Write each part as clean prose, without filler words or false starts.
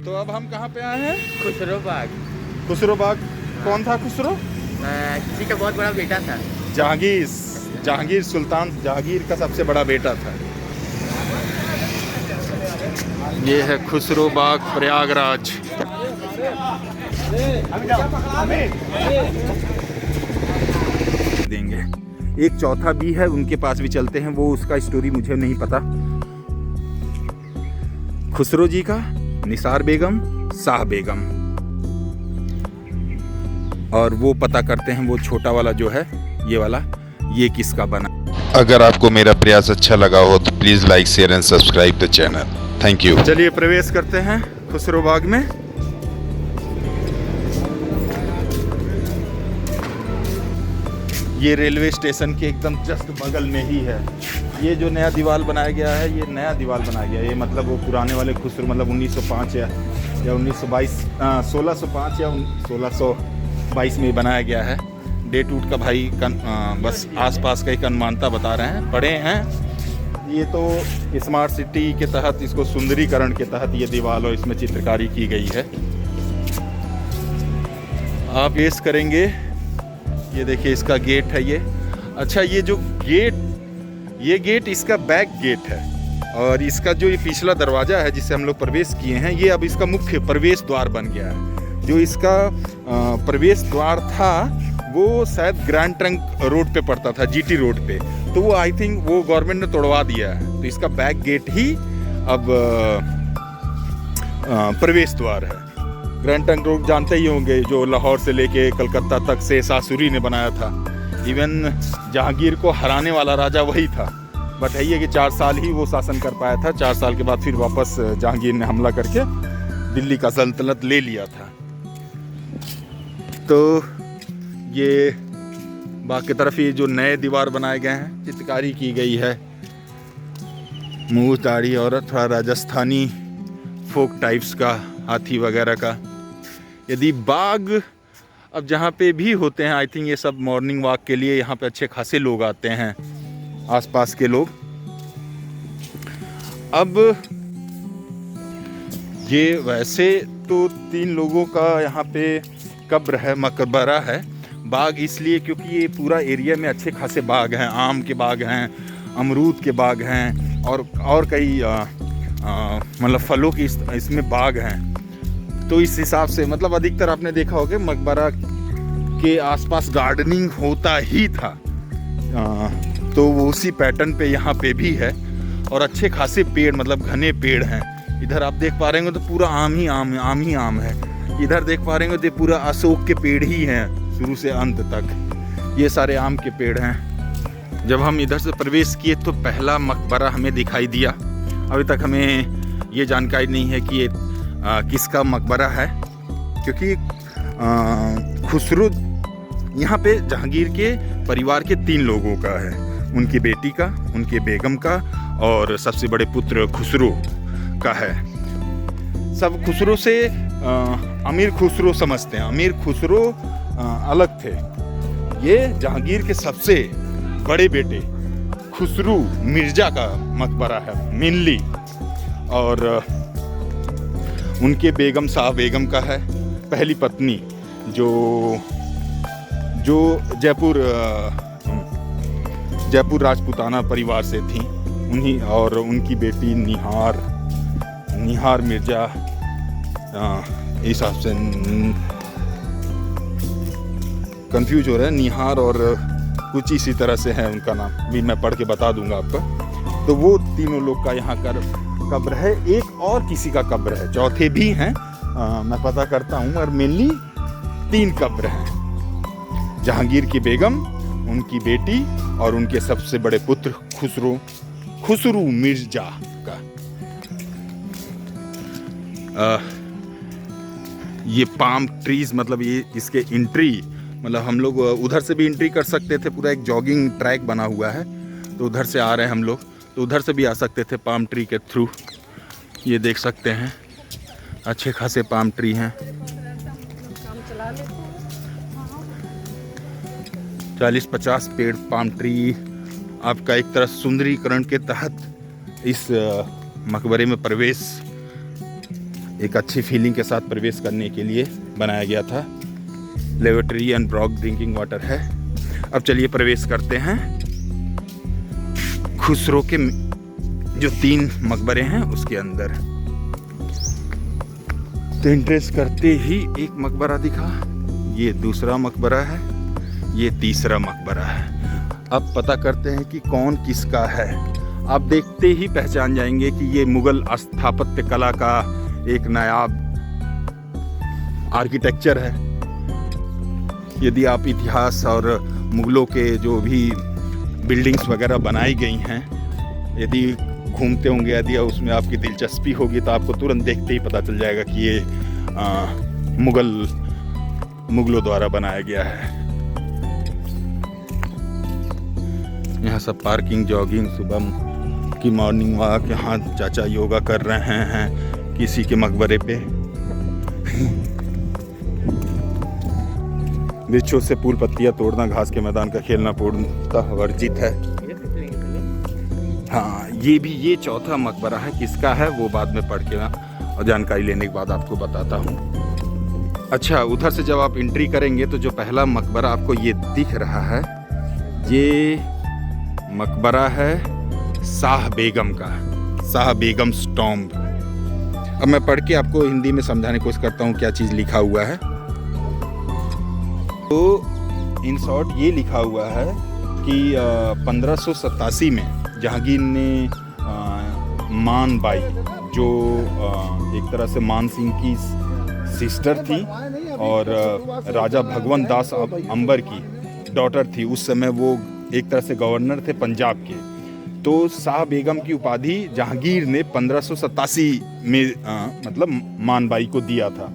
तो अब हम कहाँ पे आए हैं? खुसरो बाग। खुसरो बाग। कौन था खुसरो? किसी का बहुत बड़ा बेटा था। जहांगीर सुल्तान जहांगीर का सबसे बड़ा बेटा था। ये है खुसरो बाग प्रयागराज। देंगे। एक चौथा भी है, उनके पास भी चलते हैं, वो उसका स्टोरी मुझे नहीं पता। खुसरो जी का, निसार बेगम, शाह बेगम, और वो पता करते हैं वो छोटा वाला जो है ये वाला, ये किसका बना। अगर आपको मेरा प्रयास अच्छा लगा हो तो please like share and subscribe the channel. Thank you. चलिए प्रवेश करते हैं खुसरो बाग में। ये रेलवे स्टेशन के एकदम जस्ट बगल में ही है। ये जो नया दीवार बनाया गया है, ये नया दीवार बनाया गया है। ये मतलब वो पुराने वाले खुसरो मतलब 1905 या 1922 1605 या 1622 में बनाया गया है। डेट उट का भाई बस आसपास का एक अनुमानता बता रहे हैं, पढ़े हैं। ये तो स्मार्ट सिटी के तहत, इसको सुंदरीकरण के तहत ये दीवार और इसमें चित्रकारी की गई है। आप पेश करेंगे, ये देखिए इसका गेट है ये। अच्छा, ये जो ये गेट इसका बैक गेट है, और इसका जो ये पिछला दरवाज़ा है जिससे हम लोग प्रवेश किए हैं, ये अब इसका मुख्य प्रवेश द्वार बन गया है। जो इसका प्रवेश द्वार था वो शायद ग्रैंड ट्रंक रोड पे पड़ता था, जीटी रोड पे, तो वो आई थिंक वो गवर्नमेंट ने तोड़वा दिया है। तो इसका बैक गेट ही अब प्रवेश द्वार है। ग्रैंड ट्रंक रोड जानते ही होंगे, जो लाहौर से लेके कलकत्ता तक से शाहसूरी ने बनाया था। इवन जहांगीर को हराने वाला राजा वही था, बट है ये कि 4 साल ही वो शासन कर पाया था। 4 साल के बाद फिर वापस जहांगीर ने हमला करके दिल्ली का सल्तनत ले लिया था। तो ये बाग की तरफ ये जो नए दीवार बनाए गए हैं, चित्रकारी की गई है, मुँह दाढ़ी और थोड़ा राजस्थानी फोक टाइप्स का, हाथी वगैरह का। यदि बाग अब जहाँ पे भी होते हैं, आई थिंक ये सब मॉर्निंग वॉक के लिए यहाँ पे अच्छे खासे लोग आते हैं, आसपास के लोग। अब ये वैसे तो 3 लोगों का यहाँ पे कब्र है, मकबरा है। बाग इसलिए क्योंकि ये पूरा एरिया में अच्छे खासे बाग हैं, आम के बाग हैं, अमरूद के बाग हैं, और कई मतलब फलों की इसमें बाग हैं। तो इस हिसाब से मतलब अधिकतर आपने देखा होगा मकबरा के आसपास गार्डनिंग होता ही था। तो वो उसी पैटर्न पे यहाँ पे भी है, और अच्छे खासे पेड़, मतलब घने पेड़ हैं। इधर आप देख पा रहे होंगे तो पूरा आम ही आम है। इधर देख पा रहे होंगे तो पूरा अशोक के पेड़ ही हैं, शुरू से अंत तक ये सारे आम के पेड़ हैं। जब हम इधर से प्रवेश किए तो पहला मकबरा हमें दिखाई दिया। अभी तक हमें ये जानकारी नहीं है कि ये किसका मकबरा है, क्योंकि खुसरो यहाँ पे जहांगीर के परिवार के 3 लोगों का है, उनकी बेटी का, उनके बेगम का, और सबसे बड़े पुत्र खुसरो का है। सब खुसरो से अमीर खुसरो समझते हैं। अमीर खुसरो अलग थे। ये जहांगीर के सबसे बड़े बेटे खुसरो मिर्जा का मकबरा है मेनली, और उनके बेगम शाह बेगम का है, पहली पत्नी, जो जयपुर राजपूताना परिवार से थी, उन्हीं, और उनकी बेटी निहार मिर्जा। इस हिसाब से कंफ्यूज हो रहा है, निहार और कुछ इसी तरह से है उनका नाम, भी मैं पढ़ के बता दूंगा आपको। तो वो तीनों लोग का यहाँ कब्र है। एक और किसी का कब्र है, चौथे भी हैं, मैं पता करता हूँ, और मेनली 3 कब्र हैं। जहांगीर की बेगम, उनकी बेटी, और उनके सबसे बड़े पुत्र खुसरो मिर्जा का। ये पाम ट्रीज, मतलब ये इसके एंट्री, मतलब हम लोग उधर से भी एंट्री कर सकते थे, पूरा एक जॉगिंग ट्रैक बना हुआ है, तो उधर से आ रहे हैं हम लोग, तो उधर से भी आ सकते थे पाम ट्री के थ्रू। ये देख सकते हैं अच्छे खासे पाम ट्री हैं। 40-50 पेड़ पाम ट्री आपका एक तरह सुंदरीकरण के तहत इस मकबरे में प्रवेश एक अच्छी फीलिंग के साथ प्रवेश करने के लिए बनाया गया था। Laboratory and Brock drinking water है। अब चलिए प्रवेश करते हैं खुसरो के जो 3 मकबरे हैं उसके अंदर। तो एंट्रेंस करते ही एक मकबरा दिखा, ये दूसरा मकबरा है, ये तीसरा मकबरा है। अब पता करते हैं कि कौन किसका है। आप देखते ही पहचान जाएंगे कि ये मुगल स्थापत्य कला का एक नायाब आर्किटेक्चर है। यदि आप इतिहास और मुगलों के जो भी बिल्डिंग्स वगैरह बनाई गई हैं, यदि घूमते होंगे, यदि उसमें आपकी दिलचस्पी होगी तो आपको तुरंत देखते ही पता चल जाएगा कि ये मुगलों द्वारा बनाया गया है। यहाँ सब पार्किंग, जॉगिंग, सुबह की मॉर्निंग वॉक, यहाँ चाचा योगा कर रहे हैं किसी के मकबरे पे। वृक्षों से फूल पत्तियाँ तोड़ना, घास के मैदान का खेलना पूर्णतः वर्जित है। हाँ, ये चौथा मकबरा है, किसका है वो बाद में पढ़ के और जानकारी लेने के बाद आपको बताता हूँ। अच्छा, उधर से जब आप एंट्री करेंगे तो जो पहला मकबरा आपको ये दिख रहा है, ये मकबरा है शाह बेगम का, शाह बेगम टॉम्ब। अब मैं पढ़ के आपको हिंदी में समझाने की कोशिश करता हूँ क्या चीज़ लिखा हुआ है। तो इन शॉर्ट ये लिखा हुआ है कि 1587 में जहांगीर ने मान बाई, जो एक तरह से मान सिंह की सिस्टर थी और राजा भगवंत दास अंबर की डॉटर थी, उस समय वो एक तरह से गवर्नर थे पंजाब के। तो शाह बेगम की उपाधि जहांगीर ने 1587 में मतलब मान बाई को दिया था।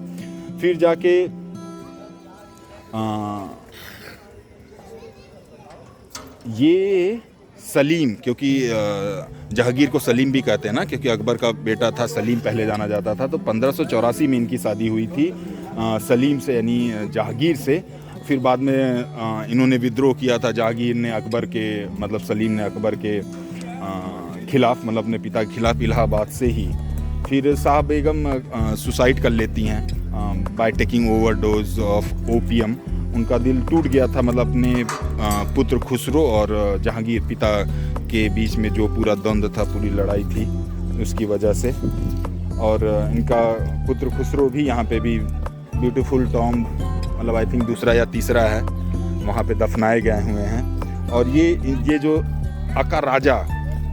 फिर जाके ये सलीम, क्योंकि जहांगीर को सलीम भी कहते हैं ना, क्योंकि अकबर का बेटा था, सलीम पहले जाना जाता था। तो 1584 में इनकी शादी हुई थी सलीम से, यानी जहांगीर से। फिर बाद में इन्होंने विद्रोह किया था, जहांगीर ने अकबर के, मतलब सलीम ने अकबर के खिलाफ, मतलब अपने पिता के खिलाफ, इलाहाबाद से ही। फिर शाह बेगम सुसाइड कर लेती हैं by taking overdose of opium. उनका दिल टूट गया था, मतलब अपने पुत्र खुसरो और जहांगीर पिता के बीच में जो पूरा द्वंद्व था, पूरी लड़ाई थी, उसकी वजह से। और इनका पुत्र खुसरो भी यहाँ पे भी ब्यूटीफुल टॉम्ब, मतलब आई थिंक दूसरा या तीसरा है, वहाँ पे दफनाए गए हुए हैं। और ये जो अका राजा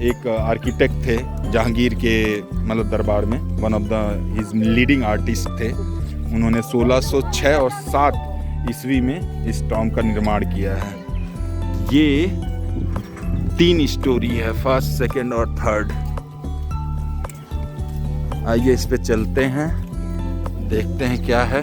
एक आर्किटेक्ट थे जहांगीर के मतलब दरबार में, one of the his leading artist थे। उन्होंने 1606 और 7 ईस्वी में इस टॉम्ब का निर्माण किया है। ये 3 स्टोरी है, फर्स्ट, सेकंड और थर्ड। आइए इस पे चलते हैं, देखते हैं क्या है।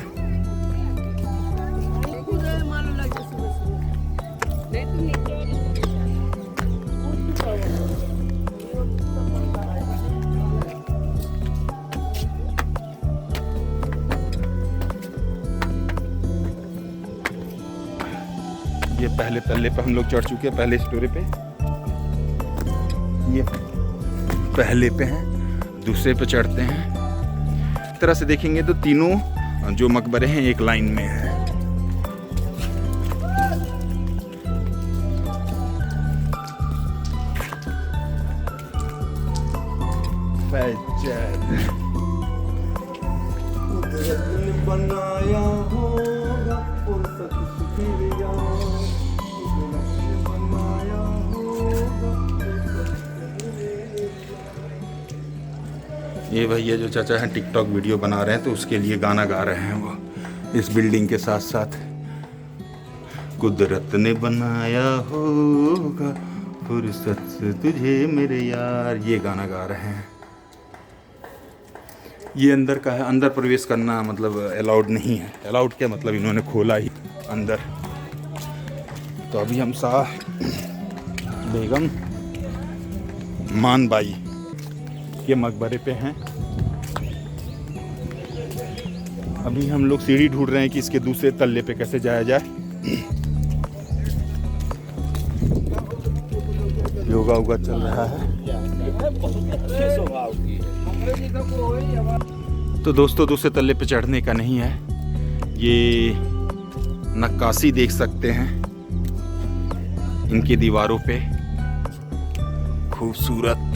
ये पहले तल्ले पे हम लोग चढ़ चुके हैं, पहले स्टोरी पे। ये पहले पे हैं, दूसरे पे चढ़ते हैं। इस तरह से देखेंगे तो तीनों जो मकबरे हैं एक लाइन में है। बनाया होगा ये भैया जो चाचा हैं टिकटॉक वीडियो बना रहे हैं, तो उसके लिए गाना गा रहे हैं वो इस बिल्डिंग के साथ साथ। कुदरत ने बनाया होगा फुर्सत से तुझे मेरे यार, ये गाना गा रहे हैं। ये अंदर का है, अंदर प्रवेश करना मतलब अलाउड नहीं है। अलाउड क्या मतलब, इन्होंने खोला ही अंदर। तो अभी हम शाह बेगम मान बाई के मकबरे पे हैं। अभी हम लोग सीढ़ी ढूंढ रहे हैं कि इसके दूसरे तल्ले पे कैसे जाया जाए। योगा उगा चल रहा है। तो दोस्तों दूसरे तल्ले पे चढ़ने का नहीं है, ये नक्काशी देख सकते हैं इनकी दीवारों पे, खूबसूरत।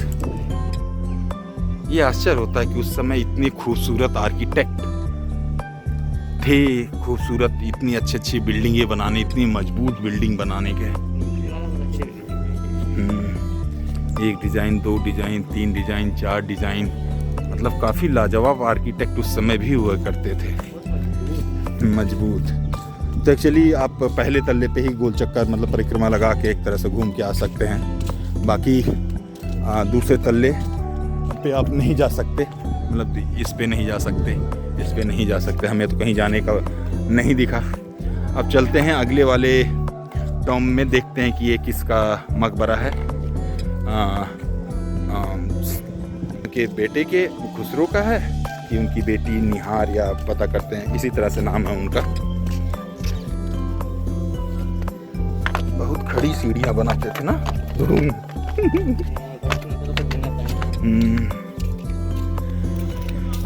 ये आश्चर्य होता है कि उस समय इतने खूबसूरत आर्किटेक्ट थे, खूबसूरत इतनी अच्छी अच्छी बिल्डिंगें बनाने, इतनी मजबूत बिल्डिंग बनाने के। एक डिज़ाइन, 2 डिज़ाइन, 3 डिज़ाइन, 4 डिज़ाइन, मतलब काफ़ी लाजवाब आर्किटेक्ट उस समय भी हुआ करते थे, मजबूत। तो एक्चुअली आप पहले तल्ले पे ही गोल चक्कर मतलब परिक्रमा लगा के एक तरह से घूम के आ सकते हैं। बाकी दूसरे तल्ले पे आप नहीं जा सकते, मतलब इस पे नहीं जा सकते, इस पे नहीं जा सकते। हमें तो कहीं जाने का नहीं दिखा। अब चलते हैं अगले वाले टॉम में, देखते हैं कि ये किसका मकबरा है। के बेटे के खुसरो का है कि उनकी बेटी निहार, या पता करते हैं, इसी तरह से नाम है उनका। बहुत खड़ी सीढ़ियां बनाते थे ना।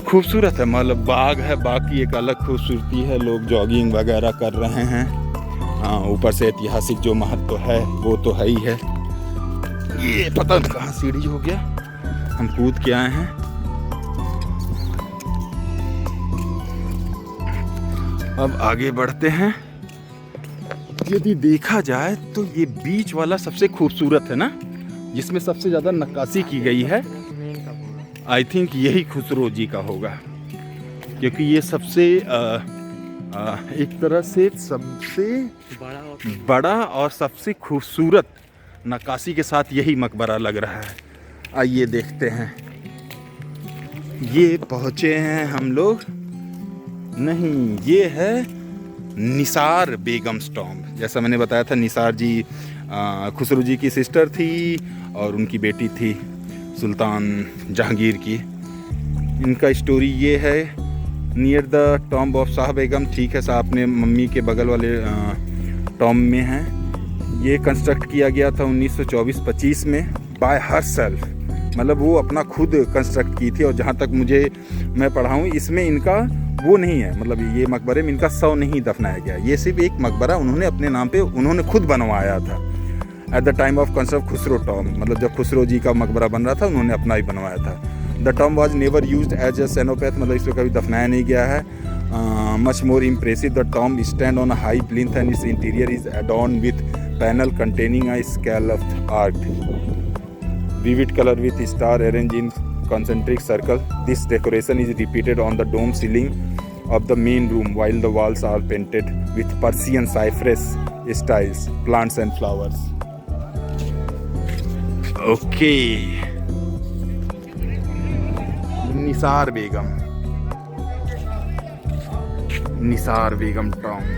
खूबसूरत है, मतलब बाग है, बाग की एक अलग खूबसूरती है। लोग जॉगिंग वगैरह कर रहे हैं। ऊपर से ऐतिहासिक जो महत्व है वो तो है ही है। ये पता नहीं कहाँ सीढ़ी हो गया, हम कूद के आए हैं। अब आगे बढ़ते हैं। यदि देखा जाए तो ये बीच वाला सबसे खूबसूरत है ना, जिसमें सबसे ज़्यादा नक्काशी की गई है। आई थिंक यही खुसरो जी का होगा, क्योंकि ये सबसे एक तरह से सबसे बड़ा और सबसे खूबसूरत नक्काशी के साथ यही मकबरा लग रहा है। आइए देखते हैं। ये पहुँचे हैं हम लोग, नहीं ये है निसार बेगम्स टॉम्ब। जैसा मैंने बताया था, निसार जी खुसरो जी की सिस्टर थी और उनकी बेटी थी सुल्तान जहांगीर की। इनका स्टोरी ये है, near the tomb of Shah Begum. ठीक है, साहब ने मम्मी के बगल वाले टॉम्ब में है। ये कंस्ट्रक्ट किया गया था 1924-25 में बाय हरसेल्फ, मतलब वो अपना खुद कंस्ट्रक्ट की थी। और जहाँ तक मैं पढ़ा हूँ, इसमें इनका वो नहीं है, मतलब ये मकबरे में इनका शव नहीं दफनाया गया। ये सिर्फ एक मकबरा उन्होंने अपने नाम पे उन्होंने खुद बनवाया था। At the time of construct Khusro tomb, मतलब जब खुसरो जी का मकबरा बन रहा था उन्होंने अपना ही बनवाया था। The tomb was never used as a cenotaph, मतलब इसको कभी दफनाया नहीं गया है। Much more impressive, the tomb stand on a high plinth and its interior is adorned with panel containing a scalloped arch, vivid color with star arranged in concentric circle. This decoration is repeated on the dome ceiling of the main room, while the walls are painted with Persian cypress styles, plants and flowers. Okay. Nisar Begum tomb.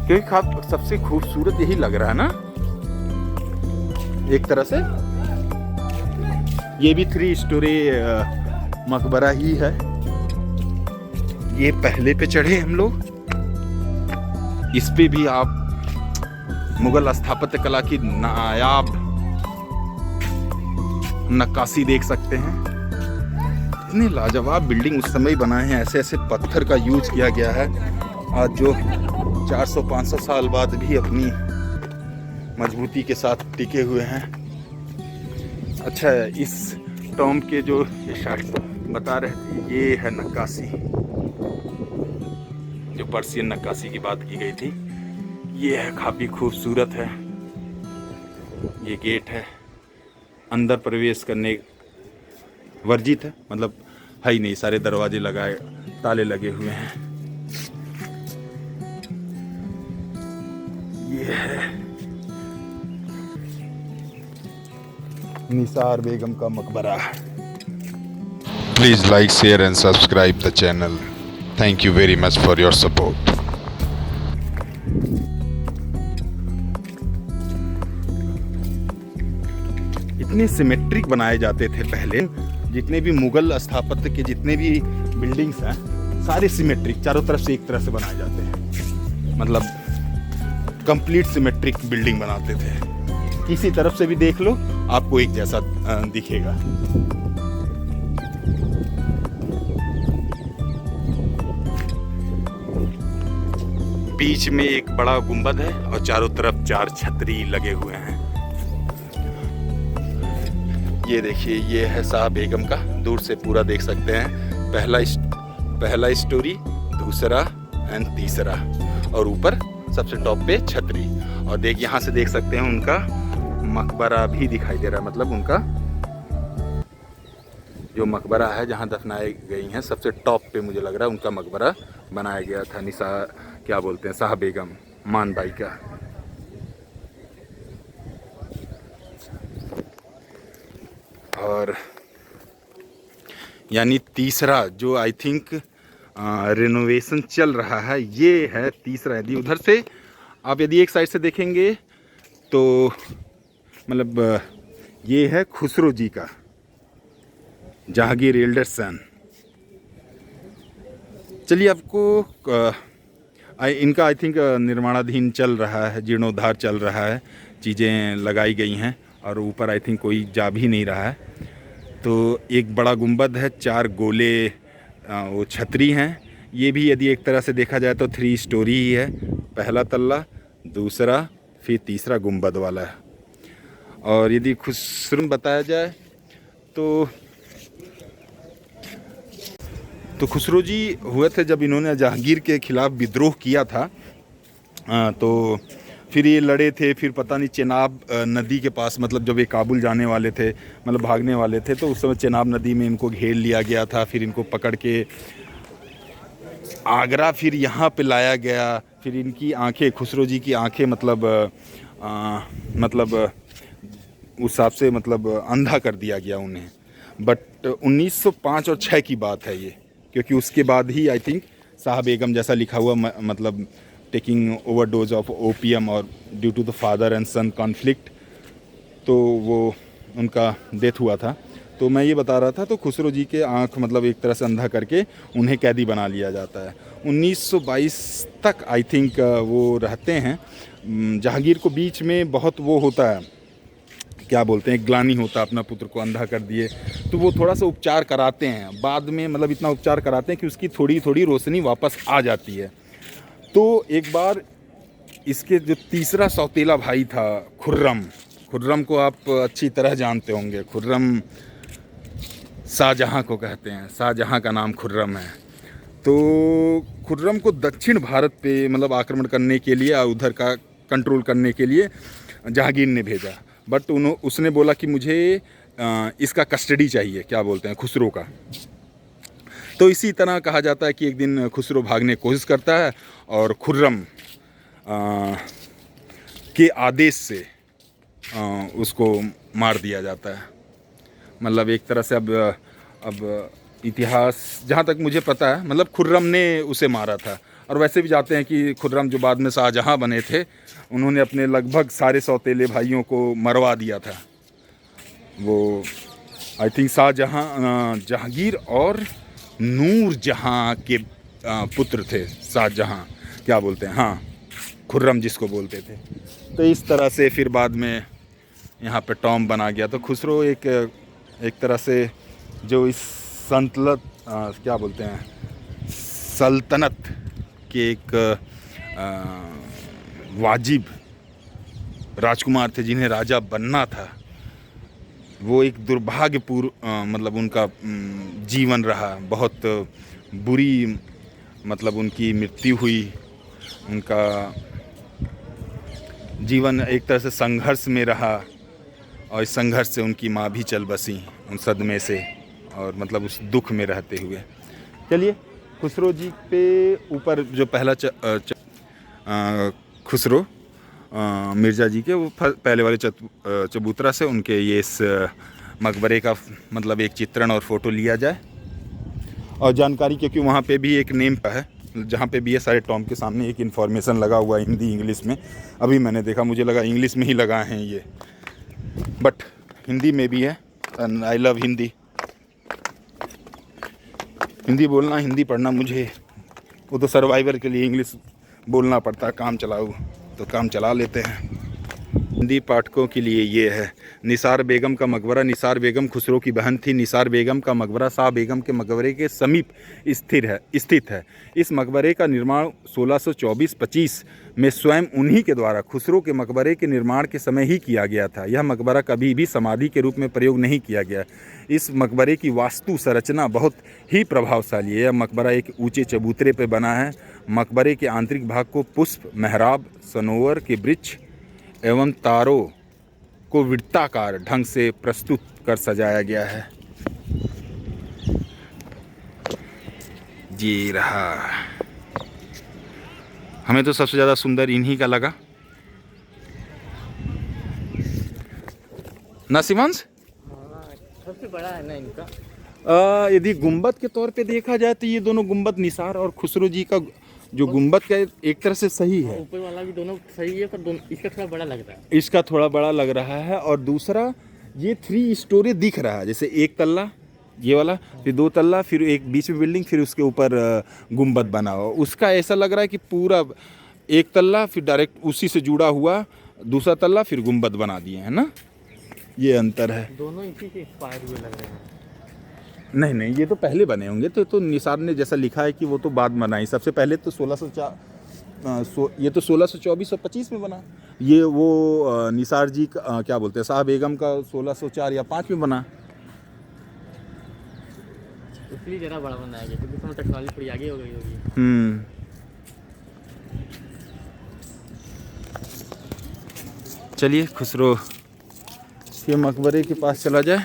क्योंकि सबसे खूबसूरत यही लग रहा है ना एक तरह से। ये भी 3 स्टोरी मकबरा ही है। ये पहले पे चढ़े हम लोग, इस पे भी आप मुगल स्थापत्य कला की नायाब नक्काशी देख सकते हैं। इतने लाजवाब बिल्डिंग उस समय बनाए हैं, ऐसे ऐसे पत्थर का यूज किया गया है आज जो 400-500 साल बाद भी अपनी मजबूती के साथ टिके हुए हैं। अच्छा, इस टॉम्ब के जो शार्ट बता रहे थे, ये है नक्काशी, जो पर्शियन नक्काशी की बात की गई थी। ये है, काफ़ी खूबसूरत है। ये गेट है, अंदर प्रवेश करने वर्जित है, मतलब है ही नहीं, सारे दरवाजे लगाए, ताले लगे हुए हैं। ये है निसार बेगम का मकबरा। Please like, share and subscribe the channel. Thank you very much for your support. इतने सिमेट्रिक बनाए जाते थे पहले। जितने भी मुगल स्थापत्य के जितने भी बिल्डिंग्स हैं, सारे सिमेट्रिक, चारों तरफ से एक तरह से बनाए जाते हैं, मतलब कंप्लीट सिमेट्रिक बिल्डिंग बनाते थे। किसी तरफ से भी देख लो आपको एक जैसा दिखेगा। बीच में एक बड़ा गुंबद है और चारों तरफ 4 छतरी लगे हुए हैं। ये देखिए, ये है शाह बेगम का, दूर से पूरा देख सकते हैं। पहला स्टोरी, दूसरा एंड तीसरा, और ऊपर सबसे टॉप पे छतरी। और यहाँ से देख सकते हैं उनका मकबरा भी दिखाई दे रहा है, मतलब उनका जो मकबरा है जहाँ दफनाई गई हैं, सबसे टॉप पे मुझे लग रहा है उनका मकबरा बनाया गया था। क्या बोलते हैं, शाह बेगम मान बाई का। और यानी तीसरा जो आई थिंक रिनोवेशन चल रहा है, ये है तीसरा। यदि उधर से आप यदि एक साइड से देखेंगे तो मतलब ये है खुसरो जी का, जहांगीर एल्डर सन। चलिए, आपको इनका आई थिंक निर्माणाधीन चल रहा है, जीर्णोद्धार चल रहा है, चीज़ें लगाई गई हैं और ऊपर आई थिंक कोई जा भी नहीं रहा है। तो एक बड़ा गुंबद है, 4 गोले वो छतरी हैं। ये भी यदि एक तरह से देखा जाए तो 3 स्टोरी ही है, पहला तल्ला, दूसरा, फिर तीसरा गुंबद वाला है। और यदि खुसरो बताया जाए तो खुसरो जी हुए थे जब इन्होंने जहांगीर के खिलाफ विद्रोह किया था। तो फिर ये लड़े थे, फिर पता नहीं चेनाब नदी के पास, मतलब जब ये काबुल जाने वाले थे, मतलब भागने वाले थे, तो उस समय चेनाब नदी में इनको घेर लिया गया था। फिर इनको पकड़ के आगरा फिर यहाँ पे लाया गया। फिर इनकी आंखें, खुसरो जी की आंखें मतलब उस हिसाब से मतलब अंधा कर दिया गया उन्हें। बट 1905 और 6 की बात है ये, क्योंकि उसके बाद ही आई थिंक शाह बेगम जैसा लिखा हुआ, मतलब टेकिंग ओवरडोज ऑफ ओपियम और due to the father and son conflict, तो वो उनका डेथ हुआ था। तो मैं ये बता रहा था, तो खुसरो जी के आँख मतलब एक तरह से अंधा करके उन्हें कैदी बना लिया जाता है। 1922 तक आई थिंक वो रहते हैं। जहांगीर को बीच में बहुत वो होता है, क्या बोलते हैं, ग्लानि होता है, अपना पुत्र को अंधा कर दिए, तो वो थोड़ा सा उपचार कराते हैं बाद में, मतलब इतना उपचार कराते हैं कि उसकी थोड़ी थोड़ी रोशनी वापस आ जाती है। तो एक बार इसके जो तीसरा सौतेला भाई था खुर्रम को आप अच्छी तरह जानते होंगे। खुर्रम शाहजहाँ को कहते हैं, शाहजहाँ का नाम खुर्रम है। तो खुर्रम को दक्षिण भारत पे मतलब आक्रमण करने के लिए, उधर का कंट्रोल करने के लिए जहांगीर ने भेजा। बट उसने बोला कि मुझे इसका कस्टडी चाहिए, क्या बोलते हैं, खुसरो का। तो इसी तरह कहा जाता है कि एक दिन खुसरो भागने की कोशिश करता है और खुर्रम के आदेश से उसको मार दिया जाता है। मतलब एक तरह से अब इतिहास जहाँ तक मुझे पता है, मतलब खुर्रम ने उसे मारा था। और वैसे भी जाते हैं कि खुर्रम जो बाद में शाहजहाँ बने थे, उन्होंने अपने लगभग सारे सौतेले भाइयों को मरवा दिया था। वो आई थिंक शाहजहाँ, जहांगीर और नूर जहाँ के पुत्र थे। शाहजहाँ क्या बोलते हैं, हाँ, खुर्रम जिसको बोलते थे। तो इस तरह से फिर बाद में यहाँ पे टॉम बना गया। तो खुसरो एक तरह से जो इस क्या बोलते हैं, सल्तनत के एक वाजिब राजकुमार थे, जिन्हें राजा बनना था। वो एक दुर्भाग्यपूर्ण मतलब उनका जीवन रहा, बहुत बुरी मतलब उनकी मृत्यु हुई। उनका जीवन एक तरह से संघर्ष में रहा और इस संघर्ष से उनकी माँ भी चल बसी, उन सदमे से और मतलब उस दुख में रहते हुए। चलिए, खुसरो जी पे ऊपर जो पहला खुसरो मिर्ज़ा जी के, वो पहले वाले चबूतरा से उनके ये इस मकबरे का मतलब एक चित्रण और फ़ोटो लिया जाए और जानकारी, क्योंकि वहाँ पे भी एक नेम है जहाँ पे भी ये सारे टॉम के सामने एक इन्फॉर्मेशन लगा हुआ है हिंदी इंग्लिश में। अभी मैंने देखा, मुझे लगा इंग्लिश में ही लगा हैं ये, बट हिंदी में भी है। And I love Hindi. Hindi बोलना, हिंदी पढ़ना, मुझे वो तो सर्वाइवर के लिए इंग्लिश बोलना पड़ता है, काम चलाओ तो काम चला लेते हैं। हिंदी पाठकों के लिए ये है निसार बेगम का मकबरा। निसार बेगम खुसरो की बहन थी। निसार बेगम का मकबरा शाह बेगम के मकबरे के समीप स्थित है। इस मकबरे का निर्माण 1624-25 में स्वयं उन्हीं के द्वारा खुसरो के मकबरे के निर्माण के समय ही किया गया था। यह मकबरा कभी भी समाधि के रूप में प्रयोग नहीं किया गया। इस मकबरे की वास्तु संरचना बहुत ही प्रभावशाली है। यह मकबरा एक ऊंचे चबूतरे पर बना है। मकबरे के आंतरिक भाग को पुष्प, मेहराब, सनोवर के वृक्ष एवं तारों को वृत्ताकार ढंग से प्रस्तुत कर सजाया गया है। जी रहा, हमें तो सबसे ज़्यादा सुंदर इन्हीं का लगा ना शिवांश। सबसे बड़ा है ना इनका। यदि गुंबद के तौर पे देखा जाए तो ये दोनों गुंबद निसार और खुसरो जी का जो गुंबद का एक तरह से सही है। ऊपर वाला भी दोनों सही है, पर दोनों इसका थोड़ा बड़ा लग रहा है। इसका थोड़ा बड़ा लग रहा है और दूसरा ये 3 स्टोरी दिख रहा है, जैसे एक तल्ला ये वाला, फिर 2 तल्ला, फिर एक बीच में बिल्डिंग, फिर उसके ऊपर गुंबद बना हुआ। उसका ऐसा लग रहा है कि पूरा एक तल्ला फिर डायरेक्ट उसी से जुड़ा हुआ, दूसरा तल्ला फिर गुंबद बना दिए हैं ना, ये अंतर है। दोनों इसी से इंस्पायर हुए लग रहे हैं। नहीं नहीं, ये तो पहले बने होंगे। तो निसार ने जैसा लिखा है कि वो तो बाद बनाई। सबसे पहले तो 1604 ये तो 1624 और 25 में बना। ये वो निसार जी का क्या बोलते हैं, शाह बेगम का 1604 या 5 में बना। इसलिए ज़रा बड़ा बनाया गया क्योंकि उसमें टेक्नोलॉजी थोड़ी आगे हो गई होगी। चलिए खुसरो के मकबरे के पास चला जाए।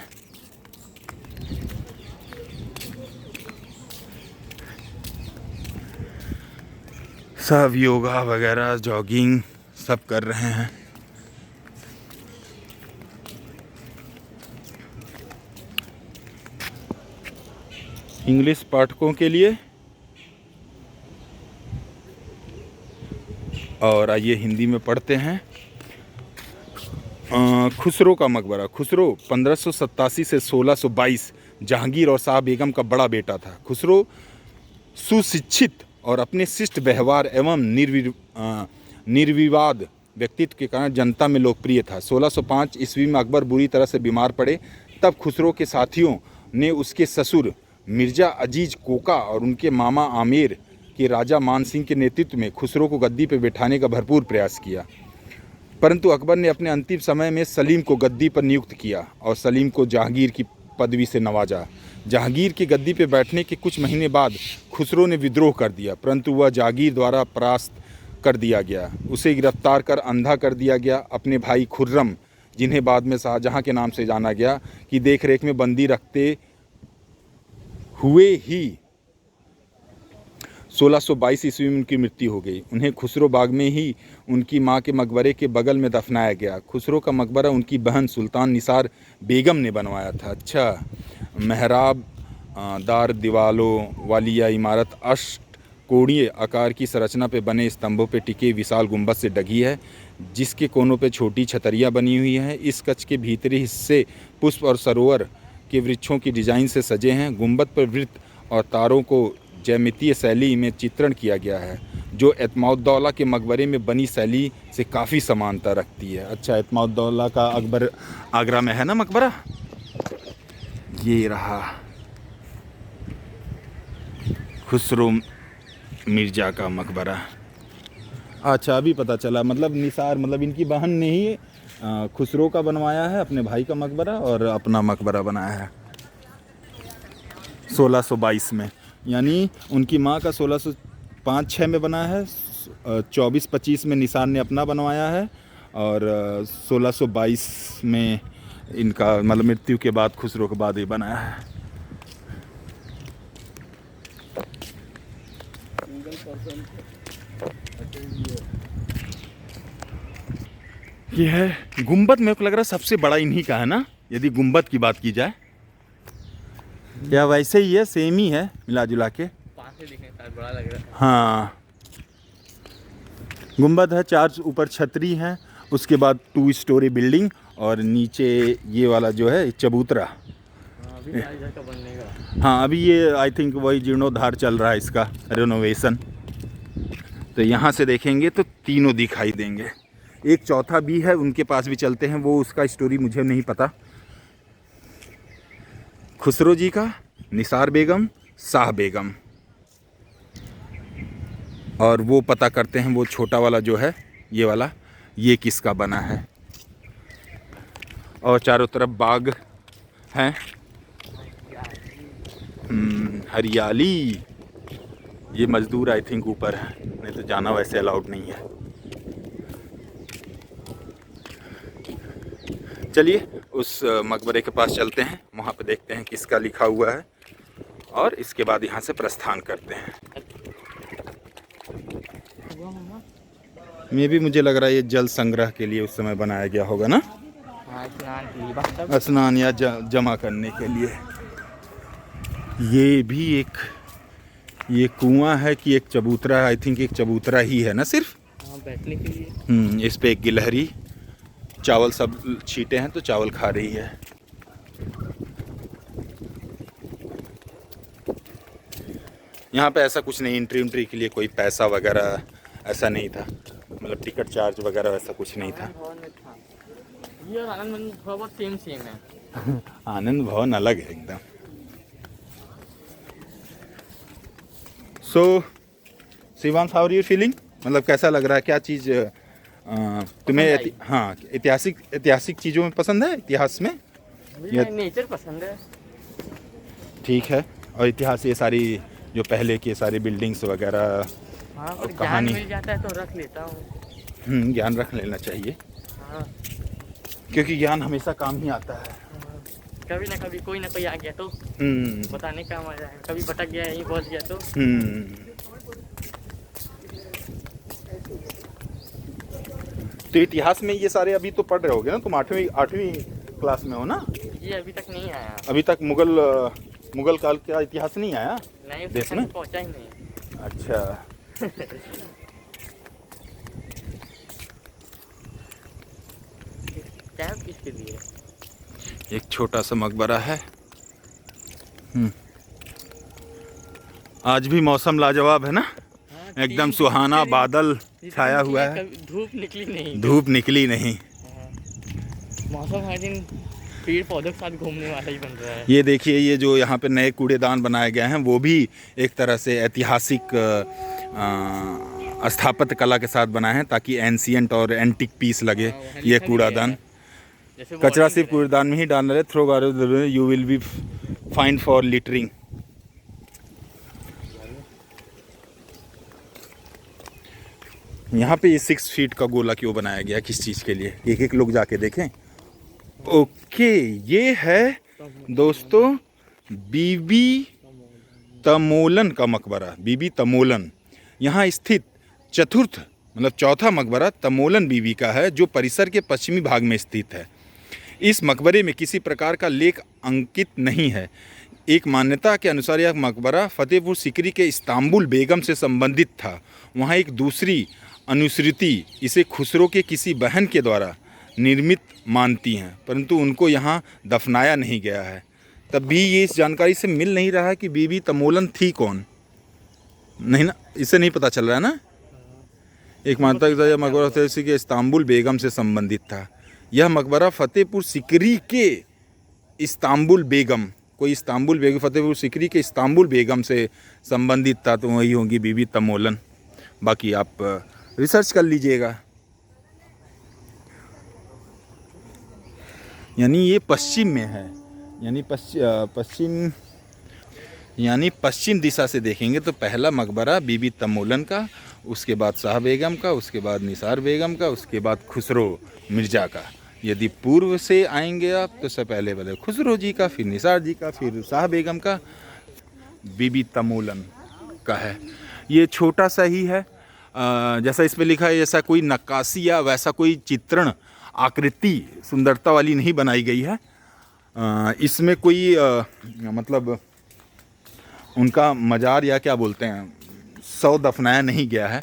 सब योगा वगैरह जॉगिंग सब कर रहे हैं। इंग्लिश पाठकों के लिए और आइए हिंदी में पढ़ते हैं। खुसरो का मकबरा। खुसरो 1587 से 1622 जहांगीर और शाह बेगम का बड़ा बेटा था। खुसरो सुशिक्षित और अपने शिष्ट व्यवहार एवं निर्विवाद व्यक्तित्व के कारण जनता में लोकप्रिय था। 1605 ईस्वी में अकबर बुरी तरह से बीमार पड़े। तब खुसरो के साथियों ने उसके ससुर मिर्जा अजीज कोका और उनके मामा आमेर के राजा मान सिंह के नेतृत्व में खुसरो को गद्दी पर बैठाने का भरपूर प्रयास किया, परंतु अकबर ने अपने अंतिम समय में सलीम को गद्दी पर नियुक्त किया और सलीम को जहांगीर की पदवी से नवाजा। जहांगीर की गद्दी पर बैठने के कुछ महीने बाद खुसरो ने विद्रोह कर दिया, परंतु वह जहांगीर द्वारा परास्त कर दिया गया। उसे गिरफ्तार कर अंधा कर दिया गया। अपने भाई खुर्रम, जिन्हें बाद में शाहजहां के नाम से जाना गया, की देखरेख में बंदी रखते हुए ही 1622 ईस्वी में उनकी मृत्यु हो गई। उन्हें खुसरो बाग में ही उनकी मां के मकबरे के बगल में दफनाया गया। खुसरो का मकबरा उनकी बहन सुल्तान निसार बेगम ने बनवाया था। अच्छा, मेहराब दार दीवालों वाली यह इमारत अष्टकोणीय आकार की संरचना पे बने स्तंभों पे टिके विशाल गुंबद से ढकी है, जिसके कोनों पे छोटी छतरियाँ बनी हुई हैं। इस कक्ष के भीतरी हिस्से पुष्प और सरोवर के वृक्षों की डिजाइन से सजे हैं। गुंबद पर वृत्त और तारों को ज्यामितीय शैली में चित्रण किया गया है, जो एतमाउद्दौला के मकबरे में बनी शैली से काफ़ी समानता रखती है। अच्छा, एतमाउद्दौला का अकबर आगरा में है ना मकबरा, ये रहा खुसरो मिर्जा का मकबरा। अच्छा, अभी पता चला, मतलब निसार मतलब इनकी बहन ने ही खुसरो का बनवाया है, अपने भाई का मकबरा, और अपना मकबरा बनाया है 1622 में। यानी उनकी माँ का 1605-06 में बना है, 24-25 में निसार ने अपना बनवाया है, और 1622 में इनका मतलब मृत्यु के बाद खुसरो के बाद ये बनाया है। ये है गुंबद। मेरे को लग रहा है सबसे बड़ा इन्हीं का है ना, यदि गुंबद की बात की जाए। या वैसे ही है, सेम ही है मिला जुला के। पास से दिखने शायद बड़ा लग रहा है। हाँ, गुंबद है, 4 ऊपर छतरी है, उसके बाद 2 स्टोरी बिल्डिंग, और नीचे ये वाला जो है चबूतरा। अभी इधर का बनने का। हाँ, अभी ये आई थिंक वही जीर्णोद्धार चल रहा है, इसका रेनोवेशन। तो यहाँ से देखेंगे तो तीनों दिखाई देंगे। एक चौथा भी है, उनके पास भी चलते हैं, वो उसका स्टोरी मुझे नहीं पता। खुसरो जी का, निसार बेगम, शाह बेगम, और वो पता करते हैं वो छोटा वाला जो है ये वाला, ये किसका बना है। और चारों तरफ बाग हैं, हरियाली। ये मजदूर आई थिंक ऊपर है, नहीं तो जाना वैसे अलाउड नहीं है। चलिए उस मकबरे के पास चलते हैं, वहाँ पे देखते हैं किसका लिखा हुआ है, और इसके बाद यहाँ से प्रस्थान करते हैं। मैं भी मुझे लग रहा है ये जल संग्रह के लिए उस समय बनाया गया होगा ना, स्नान या जमा करने के लिए। ये भी एक, ये कुआं है कि एक चबूतरा है, आई थिंक एक चबूतरा ही है ना सिर्फ, बैठने के लिए। इस पे एक गिलहरी चावल सब छींटे हैं तो चावल खा रही है। यहाँ पे ऐसा कुछ नहीं, एंट्री के लिए कोई पैसा वगैरह ऐसा नहीं था, मतलब टिकट चार्ज वगैरह ऐसा कुछ नहीं था। ये और आनंद भवन बहुत सेम है। आनंद भवन अलग है एकदम। So Shivansh, how are you feeling, मतलब कैसा लग रहा है, क्या चीज़ तुम्हें हाँ ऐतिहासिक चीज़ों में पसंद है, इतिहास में? मुझे नेचर पसंद है। ठीक है, और इतिहास ये सारी जो पहले की सारी बिल्डिंग्स वगैरह, हाँ, और कहानी मिल जाता है तो रख लेता हूँ। ज्ञान रख लेना चाहिए, हाँ। क्योंकि ज्ञान हमेशा काम ही आता है। कभी ना कभी कोई ना कोई आ गया तो बताने काम आ जाएगा, कभी भटक गया यहीं पहुँच गया तो। तो इतिहास में ये सारे अभी तो पढ़ रहे होगे ना तुम, आठवीं क्लास में हो ना? ये अभी तक नहीं आया। अभी तक मुगल काल का इतिहास नहीं आया नहीं, देश में पहुंचा ही नहीं। अच्छा। क्या किसके लिए? एक छोटा सा मकबरा है। आज भी मौसम लाजवाब है ना, एकदम सुहाना, बादल छाया हुआ है, धूप निकली नहीं। धूप निकली नहीं। मौसम हर दिन पेड़ पौधों के साथ घूमने वाला ही बन रहा है। ये देखिए, ये जो यहाँ पे नए कूड़ेदान बनाए गए हैं वो भी एक तरह से ऐतिहासिक स्थापत्य कला के साथ बनाए हैं, ताकि एंशिएंट और एंटिक पीस लगे। ये कूड़ादान, कचरा सिर्फ कूड़ेदान में ही डालना है, throw you will be fine for littering. यहाँ पे ये 6 फीट का गोला क्यों बनाया गया, किस चीज़ के लिए, एक एक लोग जाके देखें। ओके, ये है दोस्तों बीबी तमोलन का मकबरा। बीबी तमोलन यहाँ स्थित चतुर्थ मतलब चौथा मकबरा तमोलन बीबी का है, जो परिसर के पश्चिमी भाग में स्थित है। इस मकबरे में किसी प्रकार का लेख अंकित नहीं है। एक मान्यता के अनुसार यह मकबरा फतेहपुर सिकरी के इस्तांबुल बेगम से संबंधित था। वहाँ एक दूसरी अनुश्रुति इसे खुसरो के किसी बहन के द्वारा निर्मित मानती हैं, परंतु उनको यहाँ दफनाया नहीं गया है। तब भी ये इस जानकारी से मिल नहीं रहा है कि बीबी तमोलन थी कौन, नहीं ना, इससे नहीं पता चल रहा है ना। एक मानता है यह मकबरा फतेहपुर के इस्तांबुल बेगम से संबंधित था। यह मकबरा फतेहपुर सिकरी के इस्तांबुल बेगम, कोई इस्तांबुल बेगम, फतेहपुर सिकरी के इस्तांबुल बेगम से संबंधित था, तो वही होंगी बीबी तमोलन। बाकी आप रिसर्च कर लीजिएगा। यानी ये पश्चिम में है, यानी पश्चिम दिशा से देखेंगे तो पहला मकबरा बीबी तमोलन का, उसके बाद शाह बेगम का, उसके बाद निसार बेगम का, उसके बाद खुसरो मिर्ज़ा का। यदि पूर्व से आएंगे आप तो सबसे पहले बोले खुसरो जी का, फिर निसार जी का, फिर शाह बेगम का, बीबी तमोलन का है। ये छोटा सा ही है, जैसा इस पे लिखा है, जैसा कोई नक्काशी या वैसा कोई चित्रण आकृति सुंदरता वाली नहीं बनाई गई है। इसमें कोई मतलब उनका मजार या क्या बोलते हैं शव दफनाया नहीं गया है।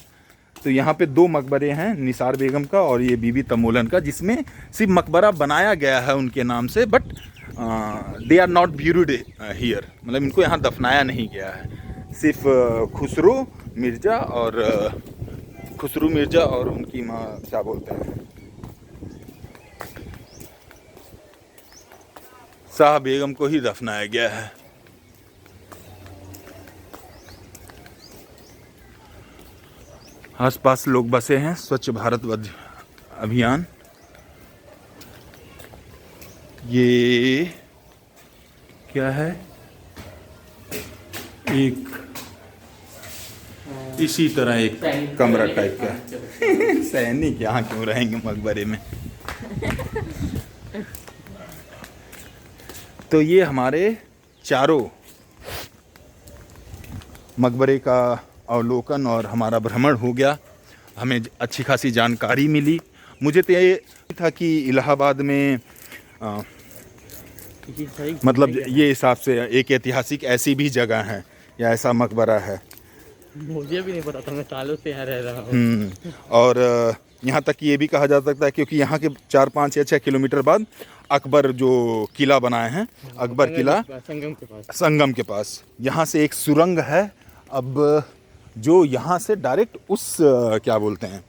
तो यहाँ पे 2 मकबरे हैं, निसार बेगम का और ये बीबी तमोलन का, जिसमें सिर्फ मकबरा बनाया गया है उनके नाम से, but they are not buried here, मतलब इनको यहाँ दफनाया नहीं गया है। सिर्फ खुसरो मिर्ज़ा और उनकी माँ क्या बोलते हैं शाह बेगम को ही दफनाया गया है। आसपास लोग बसे हैं। स्वच्छ भारत अभियान। ये क्या है? एक इसी तरह एक कमरा टाइप का। सैनिक यहाँ क्यों रहेंगे मकबरे में? तो ये हमारे चारों मकबरे का अवलोकन और हमारा भ्रमण हो गया। हमें अच्छी खासी जानकारी मिली। मुझे तो ये था कि इलाहाबाद में मतलब ये हिसाब से एक ऐतिहासिक ऐसी भी जगह है या ऐसा मकबरा है। मुझे भी नहीं पता था, मैं सालों से यहाँ रह रहा हूँ। और यहाँ तक ये भी कहा जा सकता है क्योंकि यहाँ के 4, 5 या 6 किलोमीटर बाद अकबर जो किला बनाए हैं, अकबर किला संगम के पास, यहाँ से एक सुरंग है। अब जो यहाँ से डायरेक्ट उस क्या बोलते हैं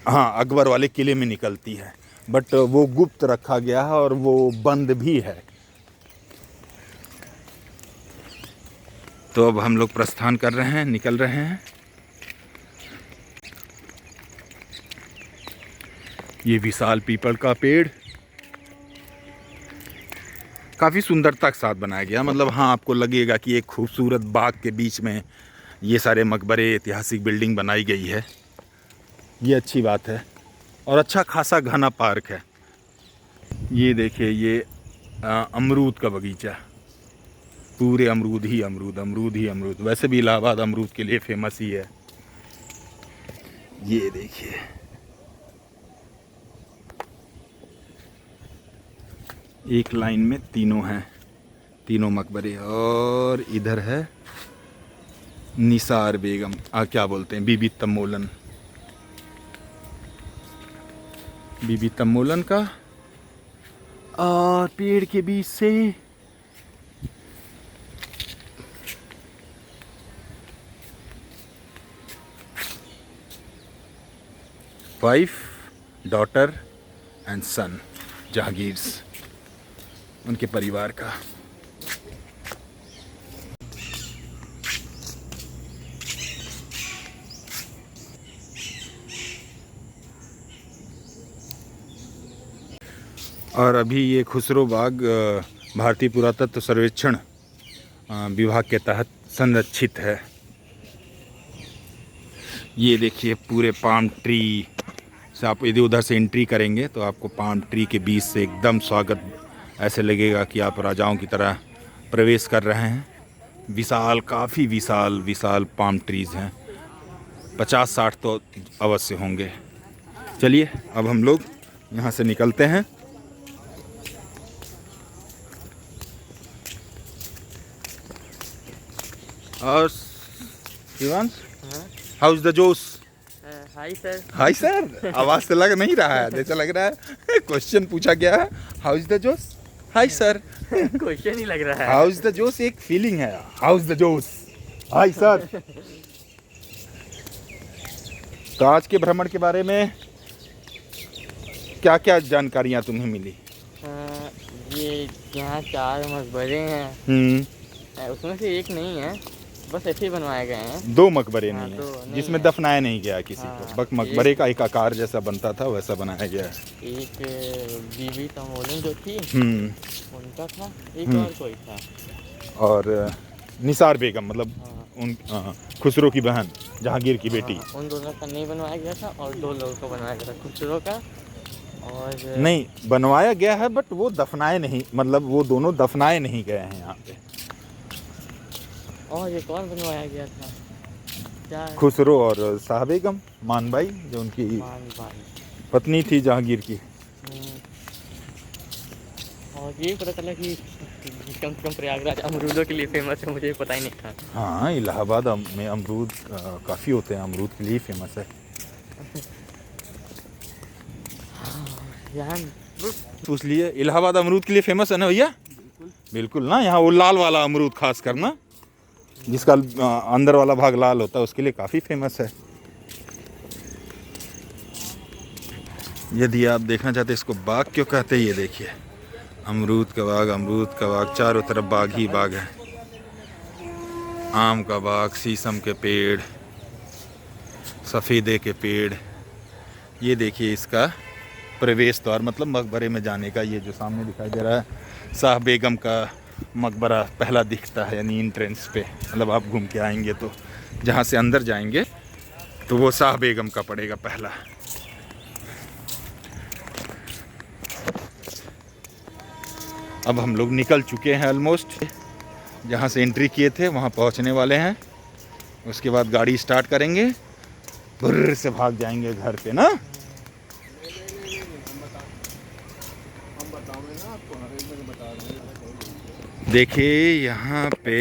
हाँ अकबर वाले किले में निकलती है, बट वो गुप्त रखा गया है और वो बंद भी है। तो अब हम लोग प्रस्थान कर रहे हैं, निकल रहे हैं। ये विशाल पीपल का पेड़ काफ़ी सुंदरता के साथ बनाया गया। मतलब हाँ, आपको लगेगा कि एक खूबसूरत बाग के बीच में ये सारे मकबरे, ऐतिहासिक बिल्डिंग बनाई गई है। ये अच्छी बात है और अच्छा खासा घना पार्क है। ये देखिए, ये अमरूद का बगीचा, पूरे अमरूद ही अमरूद, अमरूद ही अमरूद। वैसे भी इलाहाबाद अमरूद के लिए फेमस ही है। ये देखिए, एक लाइन में तीनों हैं, तीनों मकबरे। और इधर है निसार बेगम, क्या बोलते हैं, बीबी तमोलन, बीबी तमोलन का। और पेड़ के बीच से वाइफ, डॉटर एंड सन, जहांगीर्स, उनके परिवार का। और अभी ये खुसरो बाग भारतीय पुरातत्व सर्वेक्षण विभाग के तहत संरक्षित है। ये देखिए, पूरे पाम ट्री से आप यदि उधर से एंट्री करेंगे तो आपको पाम ट्री के बीच से एकदम स्वागत, ऐसे लगेगा कि आप राजाओं की तरह प्रवेश कर रहे हैं। विशाल, काफ़ी विशाल विशाल पाम ट्रीज़ हैं, 50-60 तो अवश्य होंगे। चलिए अब हम लोग यहाँ से निकलते हैं। और शिवांश, हाउ इज द जोश? Hi sir. हाय सर, आवाज से लग नहीं रहा है, जैसा लग रहा है क्वेश्चन पूछा गया है। हाउ इज द जोश? Hi sir. क्वेश्चन ही लग रहा है। हाउ इज द जोश एक फीलिंग है। हाउ इज द जोश? Hi sir. तो आज के भ्रमण के बारे में क्या क्या जानकारियां तुम्हें मिली? ये यहाँ 4 मकबरे हैं। उसमें से एक नहीं है, बस ऐसे ही बनवाए गए हैं। 2 मकबरे हाँ, नहीं तो है नहीं जिसमें है। दफनाया नहीं गया किसी को। बस मकबरे का एक आकार जैसा बनता था वैसा बनाया गया है। एक बीबी तमोलन जो थी उनका था, एक और कोई था। और निसार बेगम, मतलब उन खुसरो की बहन, जहांगीर की बेटी। उन दोनों का नहीं बनवाया गया था और 2 लोगों को बनवाया गया था, खुसरो का और नहीं बनवाया गया है, बट वो दफनाए नहीं, मतलब वो दोनों दफनाए नहीं गए हैं यहाँ पे। और एक और बनवाया गया था, क्या? खुसरो और शाह बेगम, मानबाई, जो उनकी पत्नी थी जहांगीर की। और ये पता चला कि कम से कम प्रयागराज अमरूदों के लिए फेमस है, मुझे पता ही नहीं था। हाँ, इलाहाबाद में अमरूद काफ़ी होते हैं, अमरूद के लिए फेमस है। यहाँ पूछ लिए, इलाहाबाद अमरूद के लिए फेमस है ना भैया? बिल्कुल ना, यहाँ वो लाल वाला अमरूद खास करना, जिसका अंदर वाला भाग लाल होता है, उसके लिए काफ़ी फेमस है। यदि आप देखना चाहते हैं इसको बाग क्यों कहते हैं, ये देखिए अमरूद का बाग, चारों तरफ बाग ही बाग है। आम का बाग, शीशम के पेड़, सफ़ेदे के पेड़। ये देखिए इसका प्रवेश द्वार, मतलब मकबरे में जाने का। ये जो सामने दिखाई दे रहा है शाह बेगम का मकबरा पहला दिखता है, यानी एंट्रेंस पे। मतलब आप घूम के आएंगे तो जहाँ से अंदर जाएंगे तो वो शाह बेगम का पड़ेगा पहला। अब हम लोग निकल चुके हैं ऑलमोस्ट, जहाँ से एंट्री किए थे वहाँ पहुँचने वाले हैं। उसके बाद गाड़ी स्टार्ट करेंगे, बुर्र से भाग जाएंगे घर पे ना। देखिए यहाँ पे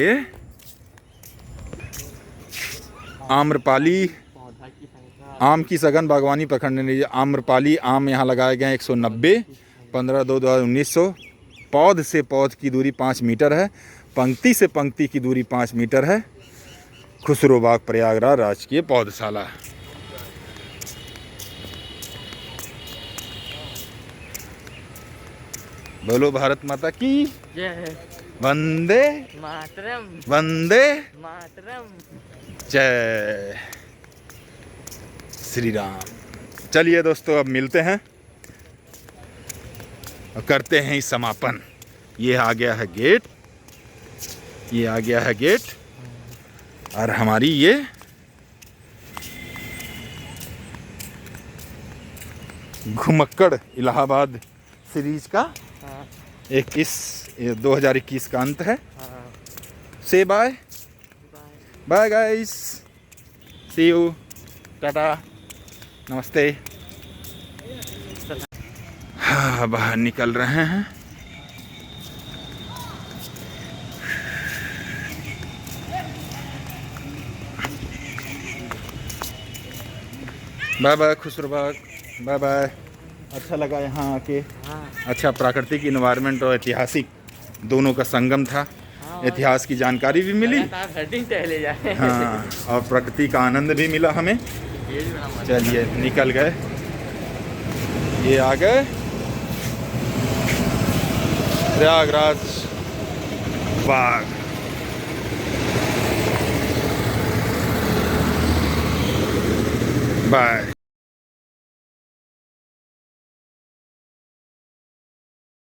आम्रपाली पौधा की संख्या आम की सघन बागवानी प्रखंड ने आम्रपाली आम यहाँ लगाए गए हैं 190, 15/2/1900। पौध से पौध की दूरी 5 मीटर है, पंक्ति से पंक्ति की दूरी 5 मीटर है। खुसरोबाग प्रयागराज राजकीय पौधशाला। बोलो भारत माता की जय वंदे मातरम, वंदे मातरम। जय श्री राम। चलिए दोस्तों, अब मिलते हैं और करते हैं इस समापन। ये आ गया है गेट, ये आ गया है गेट, और हमारी ये घुमक्कड़ इलाहाबाद सीरीज का हाँ 2021 का अंत है। हाँ। से bye bye. Bye guys, C you, Tata, नमस्ते। हाँ, बाहर निकल रहे हैं। Bye bye Khusrobagh, bye bye. अच्छा लगा यहाँ आके। हाँ अच्छा, प्राकृतिक इन्वायरमेंट और ऐतिहासिक दोनों का संगम था। हाँ, और इतिहास की जानकारी भी मिली, लगातार हर दिन टहले जाए। हाँ, और प्रकृति का आनंद भी मिला हमें। ये भी बड़ा मजा चलिए निकल गए, ये आ गए प्रयागराज बाग। बाय।